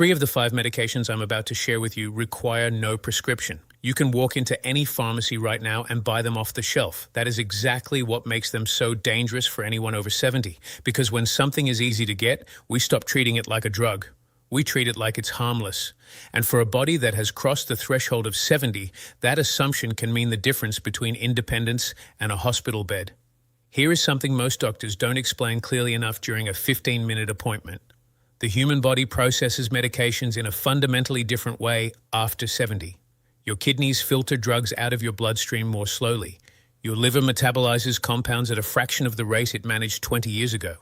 3 of the 5 medications I'm about to share with you require no prescription. You can walk into any pharmacy right now and buy them off the shelf. That is exactly what makes them so dangerous for anyone over 70. Because when something is easy to get, we stop treating it like a drug. We treat it like it's harmless. And for a body that has crossed the threshold of 70, that assumption can mean the difference between independence and a hospital bed. Here is something most doctors don't explain clearly enough during a 15-minute appointment. The human body processes medications in a fundamentally different way after 70. Your kidneys filter drugs out of your bloodstream more slowly. Your liver metabolizes compounds at a fraction of the rate it managed 20 years ago.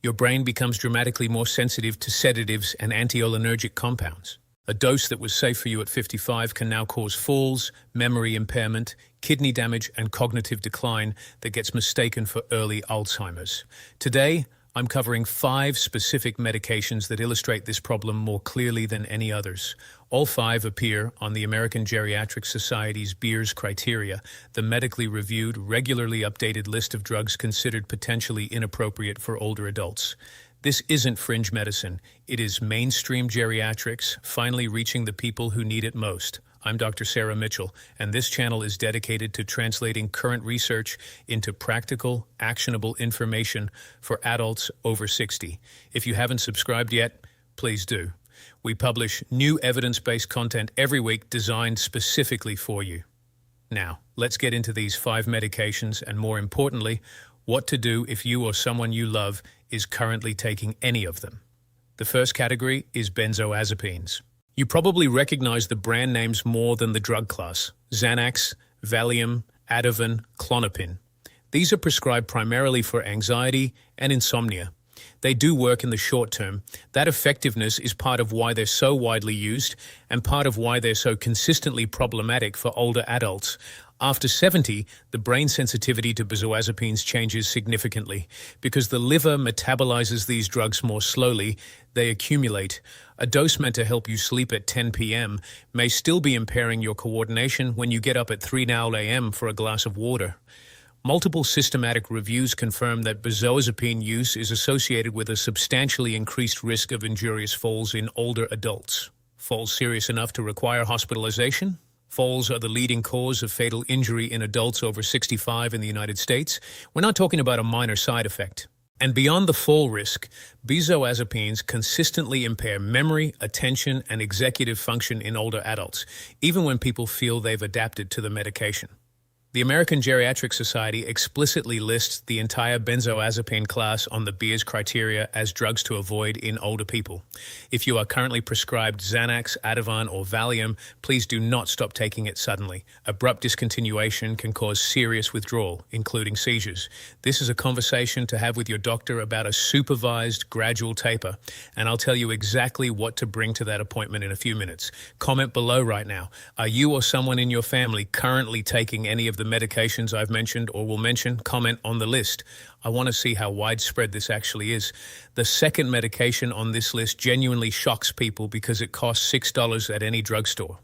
Your brain becomes dramatically more sensitive to sedatives and anticholinergic compounds. A dose that was safe for you at 55 can now cause falls, memory impairment, kidney damage, and cognitive decline that gets mistaken for early Alzheimer's. Today, I'm covering 5 specific medications that illustrate this problem more clearly than any others. All 5 appear on the American Geriatric Society's Beers criteria, the medically reviewed, regularly updated list of drugs considered potentially inappropriate for older adults. This isn't fringe medicine. It is mainstream geriatrics, finally reaching the people who need it most. I'm Dr. Sarah Mitchell, and this channel is dedicated to translating current research into practical, actionable information for adults over 60. If you haven't subscribed yet, please do. We publish new evidence-based content every week designed specifically for you. Now, let's get into these 5 medications and, more importantly, what to do if you or someone you love is currently taking any of them. The first category is benzodiazepines. You probably recognize the brand names more than the drug class: Xanax, Valium, Ativan, Klonopin. These are prescribed primarily for anxiety and insomnia. They do work in the short term. That effectiveness is part of why they're so widely used and part of why they're so consistently problematic for older adults. After 70, the brain sensitivity to benzodiazepines changes significantly. Because the liver metabolizes these drugs more slowly, they accumulate. A dose meant to help you sleep at 10 p.m. may still be impairing your coordination when you get up at 3 a.m. for a glass of water. Multiple systematic reviews confirm that benzodiazepine use is associated with a substantially increased risk of injurious falls in older adults. Falls serious enough to require hospitalization? Falls are the leading cause of fatal injury in adults over 65 in the United States. We're not talking about a minor side effect. And beyond the fall risk, benzodiazepines consistently impair memory, attention, and executive function in older adults, even when people feel they've adapted to the medication. The American Geriatric Society explicitly lists the entire benzodiazepine class on the Beers criteria as drugs to avoid in older people. If you are currently prescribed Xanax, Ativan, or Valium, please do not stop taking it suddenly. Abrupt discontinuation can cause serious withdrawal, including seizures. This is a conversation to have with your doctor about a supervised, gradual taper, and I'll tell you exactly what to bring to that appointment in a few minutes. Comment below right now. Are you or someone in your family currently taking any of the medications I've mentioned or will mention? Comment on the list. I want to see how widespread this actually is. The second medication on this list genuinely shocks people because it costs $6 at any drugstore.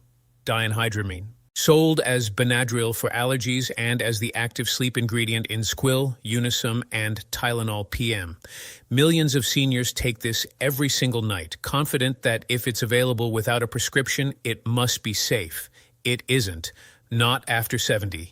Diphenhydramine. Sold as Benadryl for allergies and as the active sleep ingredient in Squil, Unisum, and Tylenol PM. Millions of seniors take this every single night, confident that if it's available without a prescription, it must be safe. It isn't. Not after 70.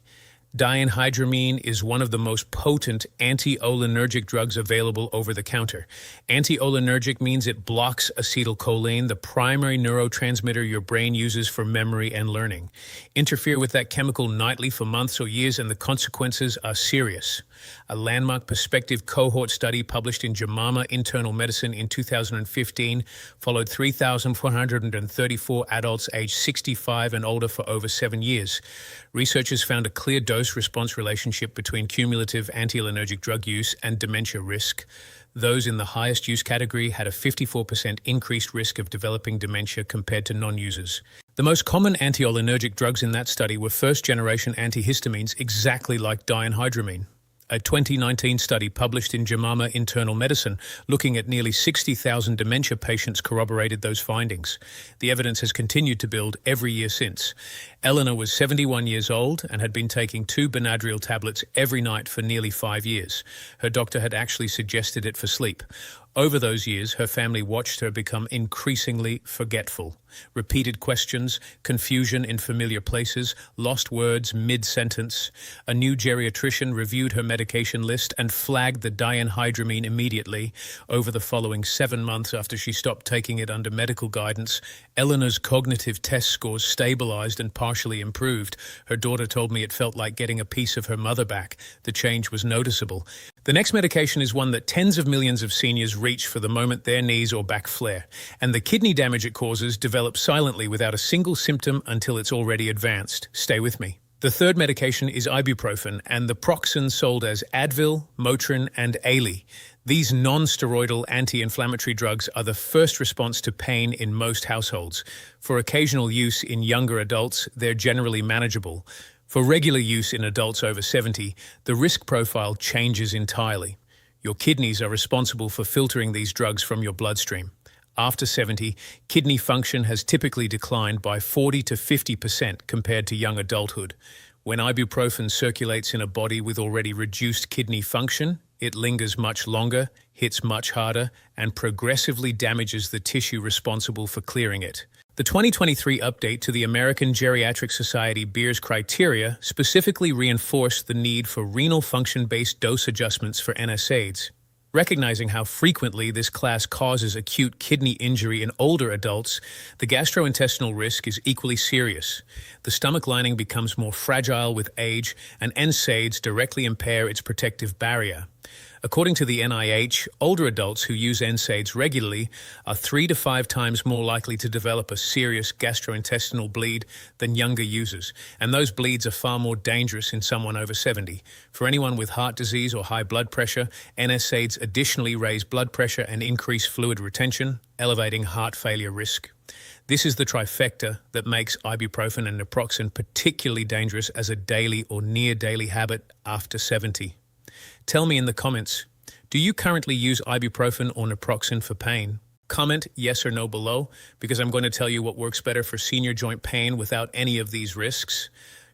Diphenhydramine is one of the most potent anticholinergic drugs available over the counter. Anticholinergic means it blocks acetylcholine, the primary neurotransmitter your brain uses for memory and learning. Interfere with that chemical nightly for months or years and the consequences are serious. A landmark prospective cohort study published in JAMA Internal Medicine in 2015 followed 3,434 adults aged 65 and older for over 7 years. Researchers found a clear dose-response relationship between cumulative anticholinergic drug use and dementia risk. Those in the highest use category had a 54% increased risk of developing dementia compared to non-users. The most common anticholinergic drugs in that study were first-generation antihistamines, exactly like diphenhydramine. A 2019 study published in JAMA Internal Medicine looking at nearly 60,000 dementia patients corroborated those findings. The evidence has continued to build every year since. Eleanor was 71 years old and had been taking 2 Benadryl tablets every night for nearly 5 years. Her doctor had actually suggested it for sleep. Over those years, her family watched her become increasingly forgetful. Repeated questions, confusion in familiar places, lost words mid-sentence. A new geriatrician reviewed her medication list and flagged the diphenhydramine immediately. Over the following 7 months after she stopped taking it under medical guidance, Eleanor's cognitive test scores stabilized and partially improved. Her daughter told me it felt like getting a piece of her mother back. The change was noticeable. The next medication is one that tens of millions of seniors reach for the moment their knees or back flare, and the kidney damage it causes develops silently without a single symptom until it's already advanced. Stay with me. The third medication is ibuprofen and the Proxen sold as Advil, Motrin, and Ailey. These non-steroidal anti-inflammatory drugs are the first response to pain in most households. For occasional use in younger adults, they're generally manageable. For regular use in adults over 70, the risk profile changes entirely. Your kidneys are responsible for filtering these drugs from your bloodstream. After 70, kidney function has typically declined by 40 to 50% compared to young adulthood. When ibuprofen circulates in a body with already reduced kidney function, it lingers much longer, hits much harder, and progressively damages the tissue responsible for clearing it. The 2023 update to the American Geriatric Society Beers criteria specifically reinforced the need for renal function-based dose adjustments for NSAIDs. Recognizing how frequently this class causes acute kidney injury in older adults, the gastrointestinal risk is equally serious. The stomach lining becomes more fragile with age, and NSAIDs directly impair its protective barrier. According to the NIH, older adults who use NSAIDs regularly are 3 to 5 times more likely to develop a serious gastrointestinal bleed than younger users, and those bleeds are far more dangerous in someone over 70. For anyone with heart disease or high blood pressure, NSAIDs additionally raise blood pressure and increase fluid retention, elevating heart failure risk. This is the trifecta that makes ibuprofen and naproxen particularly dangerous as a daily or near-daily habit after 70. Tell me in the comments, do you currently use ibuprofen or naproxen for pain? Comment yes or no below, because I'm going to tell you what works better for senior joint pain without any of these risks.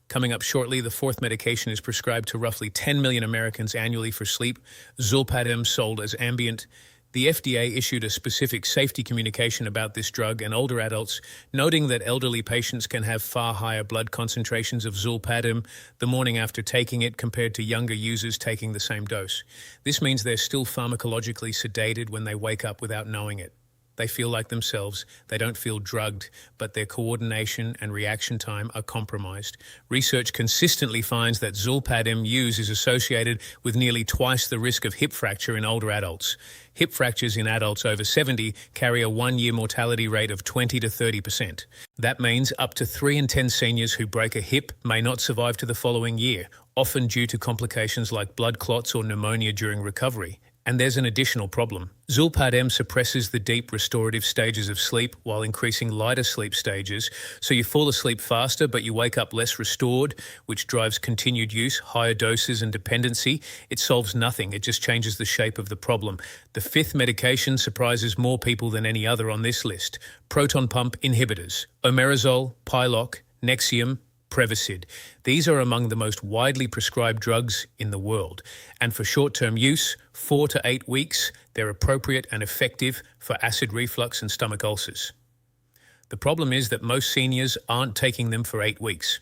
Coming up shortly, the fourth medication is prescribed to roughly 10 million Americans annually for sleep, Zolpidem sold as Ambient. The FDA issued a specific safety communication about this drug in older adults, noting that elderly patients can have far higher blood concentrations of Zolpidem the morning after taking it compared to younger users taking the same dose. This means they're still pharmacologically sedated when they wake up without knowing it. They feel like themselves, they don't feel drugged, but their coordination and reaction time are compromised. Research consistently finds that Zolpidem use is associated with nearly twice the risk of hip fracture in older adults. Hip fractures in adults over 70 carry a 1-year mortality rate of 20 to 30%. That means up to 3 in 10 seniors who break a hip may not survive to the following year, often due to complications like blood clots or pneumonia during recovery. And there's an additional problem. Zolpidem suppresses the deep restorative stages of sleep while increasing lighter sleep stages, so you fall asleep faster but you wake up less restored, which drives continued use, higher doses and dependency. It solves nothing, it just changes the shape of the problem. The fifth medication surprises more people than any other on this list. Proton pump inhibitors, omeprazole, Pyloc, Nexium, Prevacid. These are among the most widely prescribed drugs in the world, and for short-term use, 4 to 8 weeks, they're appropriate and effective for acid reflux and stomach ulcers. The problem is that most seniors aren't taking them for 8 weeks.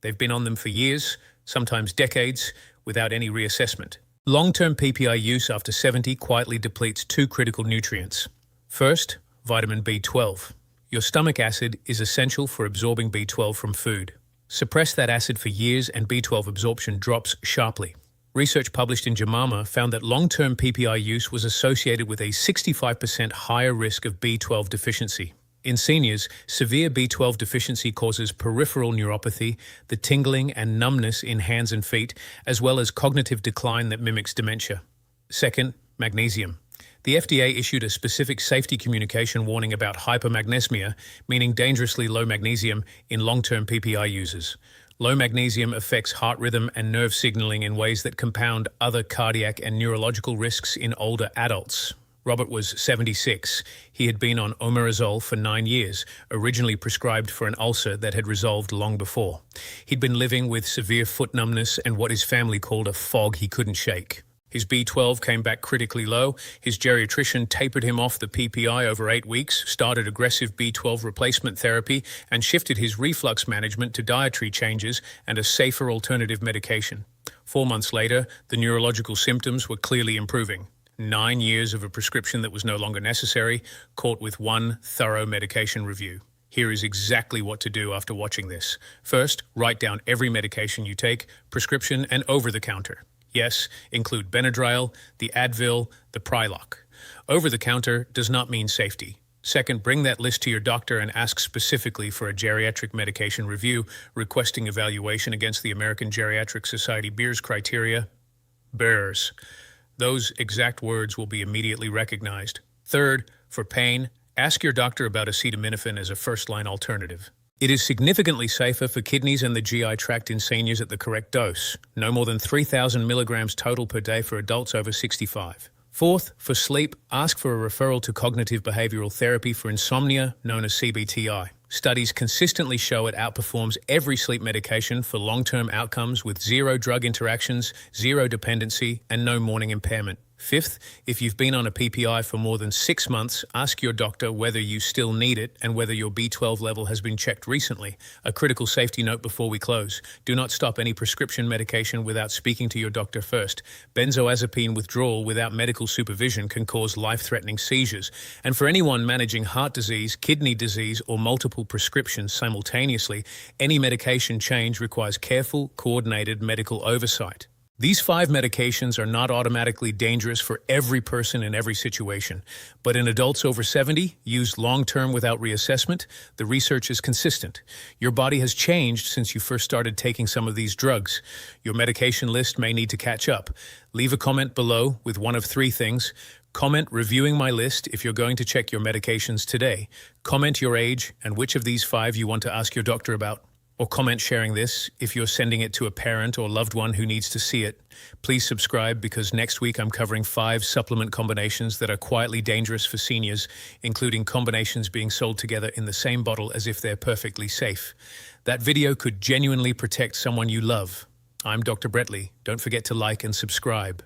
They've been on them for years, sometimes decades, without any reassessment. Long-term PPI use after 70 quietly depletes 2 critical nutrients. First, vitamin B12. Your stomach acid is essential for absorbing B12 from food. Suppress that acid for years and B12 absorption drops sharply. Research published in JAMA found that long-term PPI use was associated with a 65% higher risk of B12 deficiency. In seniors, severe B12 deficiency causes peripheral neuropathy, the tingling and numbness in hands and feet, as well as cognitive decline that mimics dementia. Second, magnesium. The FDA issued a specific safety communication warning about hypermagnesemia, meaning dangerously low magnesium, in long-term PPI users. Low magnesium affects heart rhythm and nerve signaling in ways that compound other cardiac and neurological risks in older adults. Robert was 76. He had been on omeprazole for 9 years, originally prescribed for an ulcer that had resolved long before. He'd been living with severe foot numbness and what his family called a fog he couldn't shake. His B12 came back critically low. His geriatrician tapered him off the PPI over 8 weeks, started aggressive B12 replacement therapy, and shifted his reflux management to dietary changes and a safer alternative medication. 4 months later, the neurological symptoms were clearly improving. 9 years of a prescription that was no longer necessary, caught with one thorough medication review. Here is exactly what to do after watching this. First, write down every medication you take, prescription and over-the-counter. Yes, include Benadryl, the Advil, the Prilosec. Over-the-counter does not mean safety. Second, bring that list to your doctor and ask specifically for a geriatric medication review, requesting evaluation against the American Geriatric Society BEERS criteria. BEERS. Those exact words will be immediately recognized. Third, for pain, ask your doctor about acetaminophen as a first-line alternative. It is significantly safer for kidneys and the GI tract in seniors at the correct dose, no more than 3,000 milligrams total per day for adults over 65. Fourth, for sleep, ask for a referral to cognitive behavioral therapy for insomnia, known as CBTI. Studies consistently show it outperforms every sleep medication for long-term outcomes with zero drug interactions, zero dependency, and no morning impairment. Fifth, if you've been on a PPI for more than 6 months, ask your doctor whether you still need it and whether your B12 level has been checked recently. A critical safety note before we close. Do not stop any prescription medication without speaking to your doctor first. Benzodiazepine withdrawal without medical supervision can cause life-threatening seizures. And for anyone managing heart disease, kidney disease, or multiple prescriptions simultaneously, any medication change requires careful, coordinated medical oversight. These 5 medications are not automatically dangerous for every person in every situation, but in adults over 70, used long-term without reassessment, the research is consistent. Your body has changed since you first started taking some of these drugs. Your medication list may need to catch up. Leave a comment below with one of 3 things. Comment reviewing my list if you're going to check your medications today. Comment your age and which of these 5 you want to ask your doctor about. Or comment sharing this if you're sending it to a parent or loved one who needs to see it. Please subscribe because next week I'm covering 5 supplement combinations that are quietly dangerous for seniors, including combinations being sold together in the same bottle as if they're perfectly safe. That video could genuinely protect someone you love. I'm Dr. Bretley. Don't forget to like and subscribe.